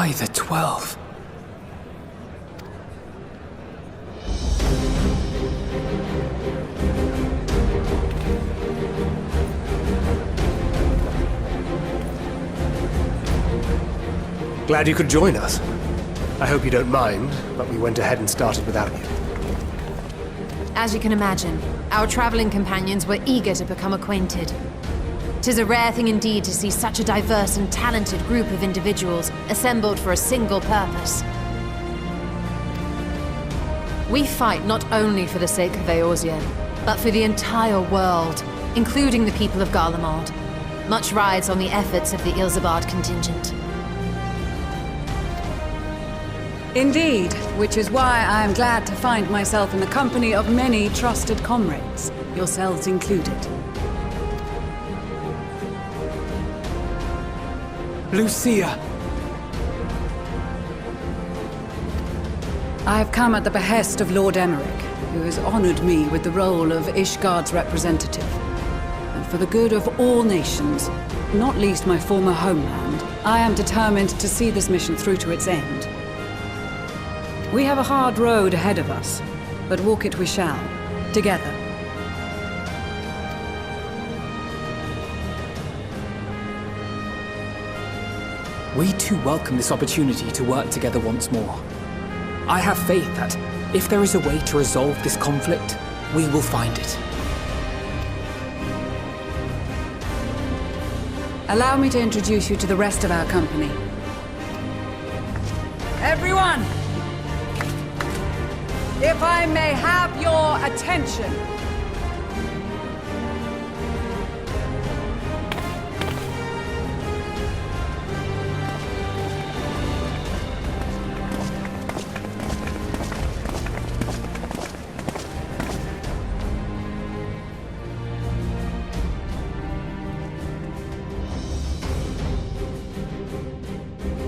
Why the 12? Glad you could join us. I hope you don't mind, but we went ahead and started without you. As you can imagine, our traveling companions were eager to become acquainted. 'Tis a rare thing indeed to see such a diverse and talented group of individuals assembled for a single purpose. We fight not only for the sake of Eorzea, but for the entire world, including the people of Garlemald. Much rides on the efforts of the Ilsabard contingent. Indeed, which is why I am glad to find myself in the company of many trusted comrades, yourselves included. Lucia! I have come at the behest of Lord Emmerich, who has honored me with the role of Ishgard's representative. And for the good of all nations, not least my former homeland, I am determined to see this mission through to its end. We have a hard road ahead of us, but walk it we shall, together. We too welcome this opportunity to work together once more. I have faith that, if there is a way to resolve this conflict, we will find it. Allow me to introduce you to the rest of our company. Everyone! If I may have your attention.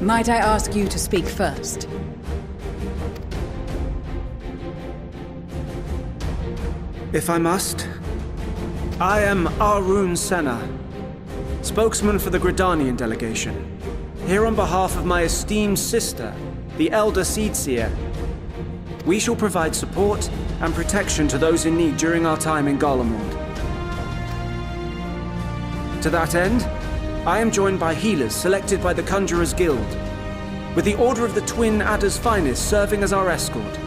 Might I ask you to speak first? If I must. I am Arun Senna, spokesman for the Gridanian delegation. Here on behalf of my esteemed sister, the Elder Seedseer. We shall provide support and protection to those in need during our time in Garlemald. To that end, I am joined by healers selected by the Conjurers Guild, with the Order of the Twin Adder's Finest serving as our escort.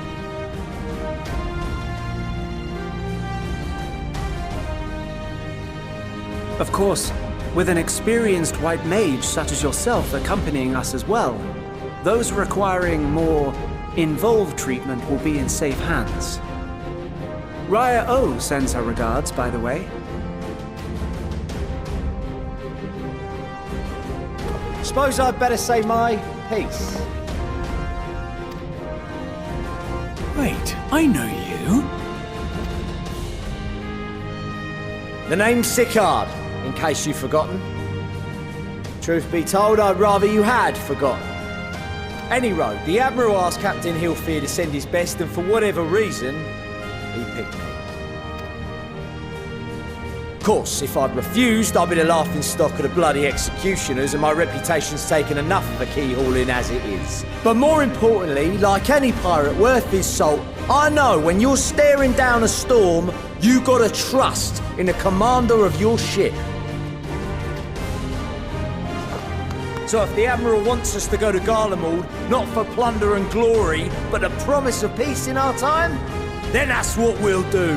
Of course, with an experienced white mage such as yourself accompanying us as well, those requiring more involved treatment will be in safe hands. Raya O sends her regards, by the way. Suppose I'd better say my piece. Wait, I know you. The name's Sicard, in case you've forgotten. Truth be told, I'd rather you had forgotten. Any road, the Admiral asked Captain Hilfear to send his best, and for whatever reason, he picked me. Of course, if I'd refused, I'd be the laughingstock of the bloody executioners, and my reputation's taken enough of a keyhauling as it is. But more importantly, like any pirate worth his salt, I know when you're staring down a storm, you gotta trust in the commander of your ship. So if the Admiral wants us to go to Garlemald, not for plunder and glory, but the promise of peace in our time, then that's what we'll do.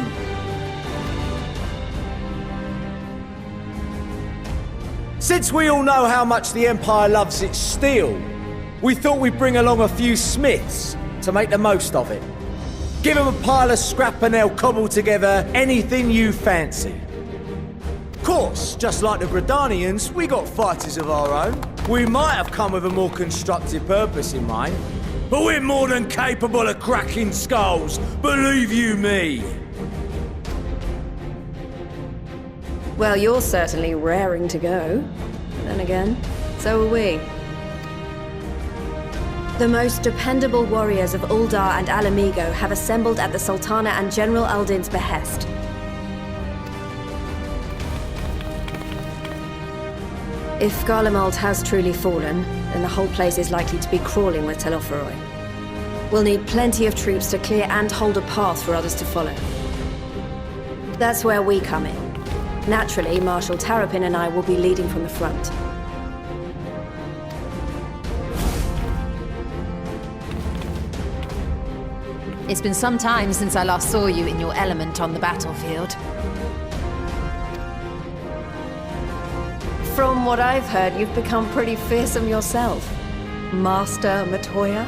Since we all know how much the Empire loves its steel, we thought we'd bring along a few smiths to make the most of it. Give them a pile of scrap and they'll cobble together anything you fancy. Of course, just like the Gridanians, we got fighters of our own. We might have come with a more constructive purpose in mind, but we're more than capable of cracking skulls, believe you me. Well, you're certainly raring to go. Then again, so are we. The most dependable warriors of Uldar and Alamigo have assembled at the Sultana and General Aldin's behest. If Garlemald has truly fallen, then the whole place is likely to be crawling with Telophoroi. We'll need plenty of troops to clear and hold a path for others to follow. That's where we come in. Naturally, Marshal Tarapin and I will be leading from the front. It's been some time since I last saw you in your element on the battlefield. From what I've heard, you've become pretty fearsome yourself. Master Matoya?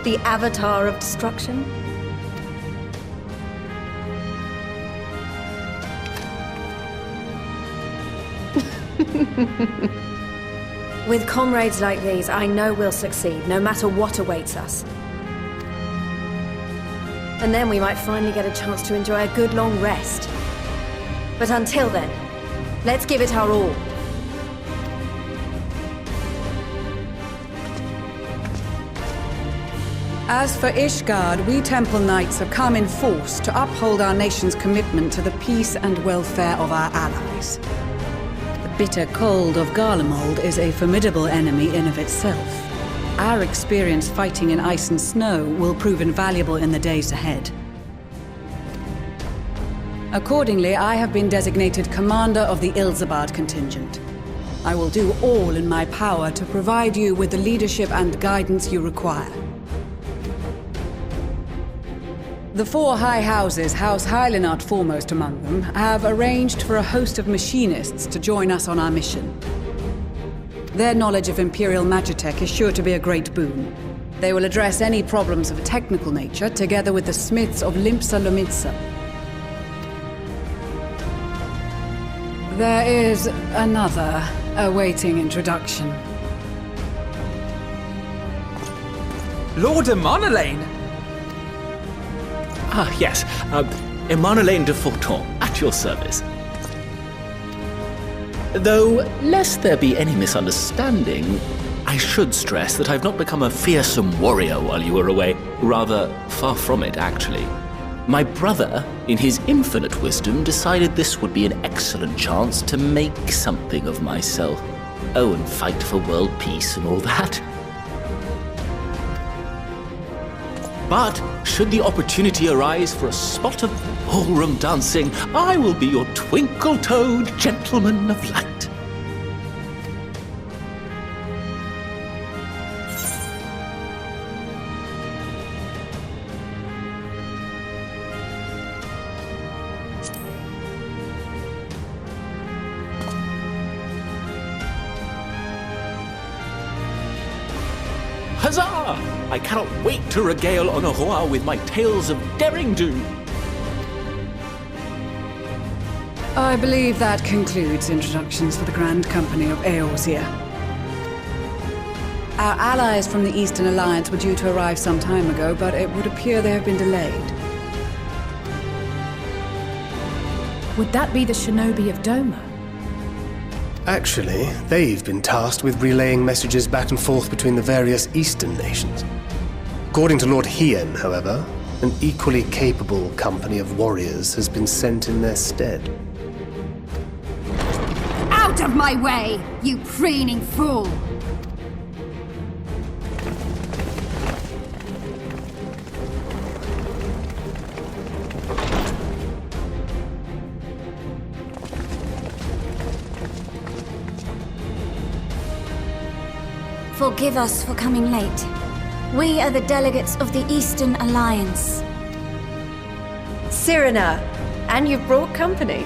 The Avatar of Destruction? With comrades like these, I know we'll succeed, no matter what awaits us. And then we might finally get a chance to enjoy a good long rest. But until then, let's give it our all. As for Ishgard, we Temple Knights have come in force to uphold our nation's commitment to the peace and welfare of our allies. The bitter cold of Garlemald is a formidable enemy in of itself. Our experience fighting in ice and snow will prove invaluable in the days ahead. Accordingly, I have been designated commander of the Ilzabard contingent. I will do all in my power to provide you with the leadership and guidance you require. The four high houses, House Hylinart foremost among them, have arranged for a host of machinists to join us on our mission. Their knowledge of Imperial Magitech is sure to be a great boon. They will address any problems of a technical nature, together with the smiths of Limpsa Lomitsa. There is another awaiting introduction. Lord Emanolaine! Ah, yes. Emanolaine de Forton, at your service. Though, lest there be any misunderstanding, I should stress that I've not become a fearsome warrior while you were away. Rather, far from it, actually. My brother, in his infinite wisdom, decided this would be an excellent chance to make something of myself. Oh, and fight for world peace and all that. But, should the opportunity arise for a spot of ballroom dancing, I will be your twinkle-toed gentleman of light. Huzzah! I cannot wait to regale Honohua with my tales of derring-do. I believe that concludes introductions for the Grand Company of Eorzea. Our allies from the Eastern Alliance were due to arrive some time ago, but it would appear they have been delayed. Would that be the Shinobi of Doma? Actually, they've been tasked with relaying messages back and forth between the various Eastern nations. According to Lord Hien, however, an equally capable company of warriors has been sent in their stead. Out of my way, you preening fool! Forgive us for coming late. We are the delegates of the Eastern Alliance. Cyrena, and you've brought company.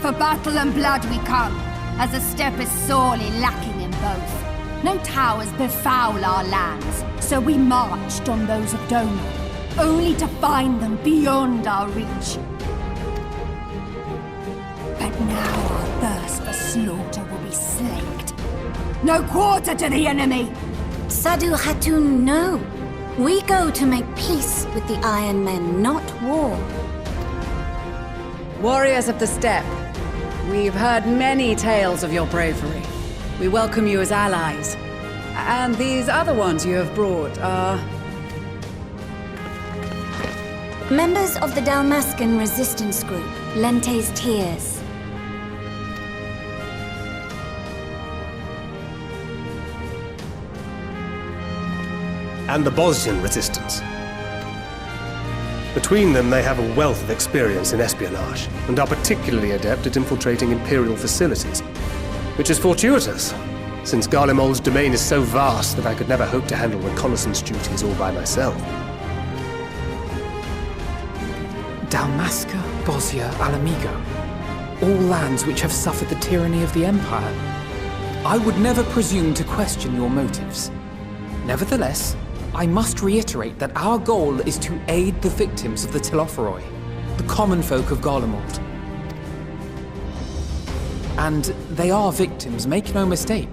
For battle and blood we come, as a step is sorely lacking in both. No towers befoul our lands, so we marched on those of Doma, only to find them beyond our reach. But now our thirst for slaughter will be slaked. No quarter to the enemy! Sadu Hatun, no. We go to make peace with the Iron Men, not war. Warriors of the Steppe, we've heard many tales of your bravery. We welcome you as allies. And these other ones you have brought are... members of the Dalmascan resistance group, Lente's Tears. and the Bosnian resistance. Between them, they have a wealth of experience in espionage, and are particularly adept at infiltrating Imperial facilities, which is fortuitous, since Garlemald's domain is so vast that I could never hope to handle reconnaissance duties all by myself. Dalmasca, Bosnia, Alamigo. All lands which have suffered the tyranny of the Empire. I would never presume to question your motives. Nevertheless, I must reiterate that our goal is to aid the victims of the Telophoroi, the common folk of Garlemald. And they are victims, make no mistake.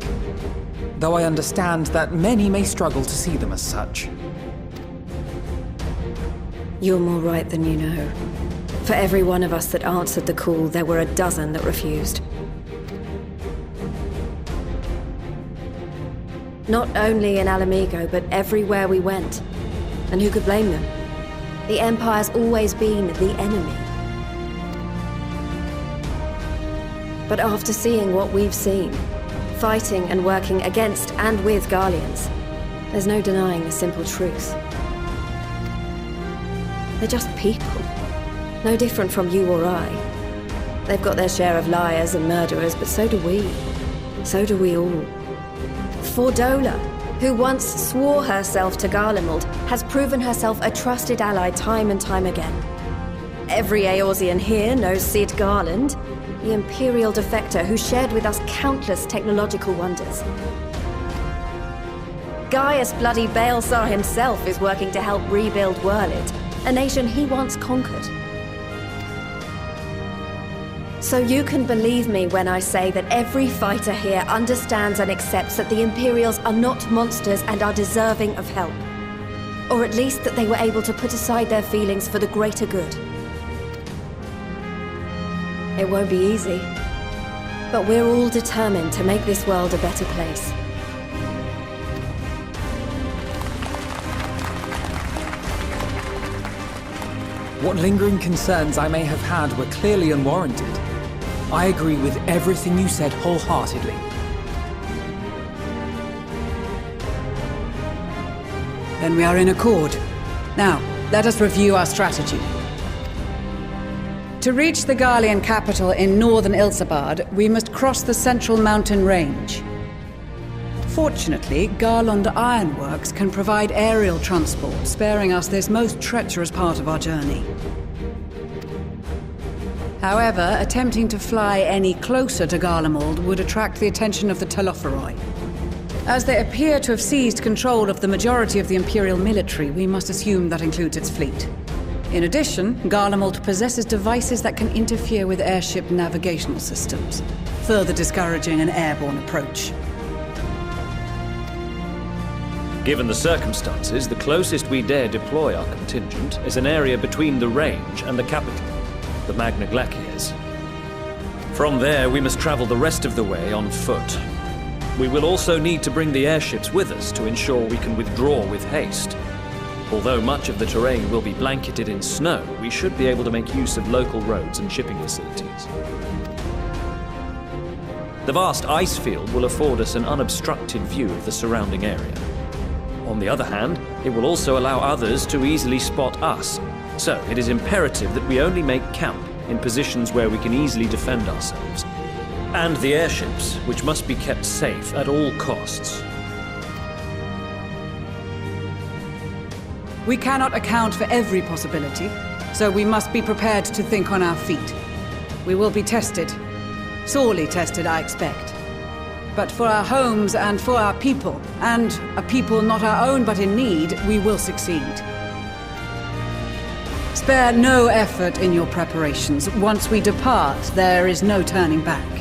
Though I understand that many may struggle to see them as such. You're more right than you know. For every one of us that answered the call, there were a dozen that refused. Not only in Alamigo, but everywhere we went. And who could blame them? The Empire's always been the enemy. But after seeing what we've seen, fighting and working against and with Garleans, there's no denying the simple truth. They're just people. No different from you or I. They've got their share of liars and murderers, but so do we. So do we all. Fordola, who once swore herself to Garlemald, has proven herself a trusted ally time and time again. Every Eorzean here knows Cid Garland, the Imperial defector who shared with us countless technological wonders. Gaius bloody Baelsar himself is working to help rebuild Werlid, a nation he once conquered. So you can believe me when I say that every fighter here understands and accepts that the Imperials are not monsters and are deserving of help. Or at least that they were able to put aside their feelings for the greater good. It won't be easy, but we're all determined to make this world a better place. What lingering concerns I may have had were clearly unwarranted. I agree with everything you said wholeheartedly. Then we are in accord. Now, let us review our strategy. To reach the Garlean capital in northern Ilsabard, we must cross the central mountain range. Fortunately, Garlond Ironworks can provide aerial transport, sparing us this most treacherous part of our journey. However, attempting to fly any closer to Garlemald would attract the attention of the Telophoroi. As they appear to have seized control of the majority of the Imperial military, we must assume that includes its fleet. In addition, Garlemald possesses devices that can interfere with airship navigational systems, further discouraging an airborne approach. Given the circumstances, the closest we dare deploy our contingent is an area between the range and the capital, the Magna Glaciers. From there, we must travel the rest of the way on foot. We will also need to bring the airships with us to ensure we can withdraw with haste. Although much of the terrain will be blanketed in snow, we should be able to make use of local roads and shipping facilities. The vast ice field will afford us an unobstructed view of the surrounding area. On the other hand, it will also allow others to easily spot us. So, it is imperative that we only make camp in positions where we can easily defend ourselves. And the airships, which must be kept safe at all costs. We cannot account for every possibility, so we must be prepared to think on our feet. We will be tested. Sorely tested, I expect. But for our homes and for our people, and a people not our own but in need, we will succeed. Spare no effort in your preparations. Once we depart, there is no turning back.